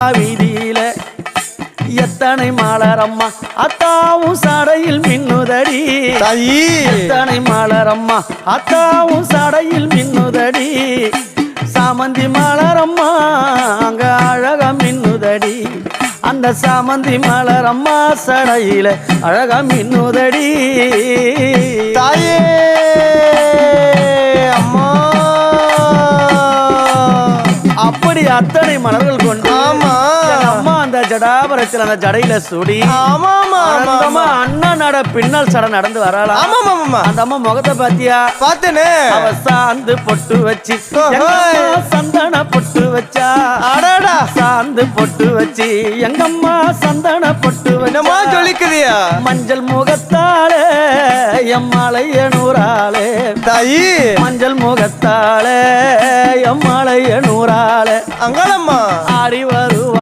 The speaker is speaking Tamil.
வீதியில எத்தனை மலரம்மா அத்தாவும் சடையில் மின்னுதடி எத்தனை மலரம்மா அத்தாவும் சடையில் மின்னுதடி சாமந்தி மலரம்மா அங்க அழகா மின்னுதடி அந்த சாமந்தி மலரம்மா சடையில அழகா மின்னுதடி தாயே அம்மா அப்படி அத்தனை மலர்கள் கொண்டு ஆமா அம்மா அந்த ஜடாபரத்தில் அந்த ஜடையில சுடி அண்ணா நட பின்னல் சடை நடந்து வரலாம் அந்த அம்மா முகத்தை பாத்தியா பார்த்தேனே அவ சாந்து பொட்டு வச்சு சந்தன பொட்டு வச்சா அடடா சாந்து பொட்டு வச்சு எங்கம்மா சந்தன பொட்டு என்னமா சொல்லிக்குதியா மஞ்சள் முகத்தாலே எம்மாளைய நூறாளே தாயி மஞ்சள் முகத்தாலே எம்மாளைய நூறாளே அங்காளம்மா ஆடி வருவா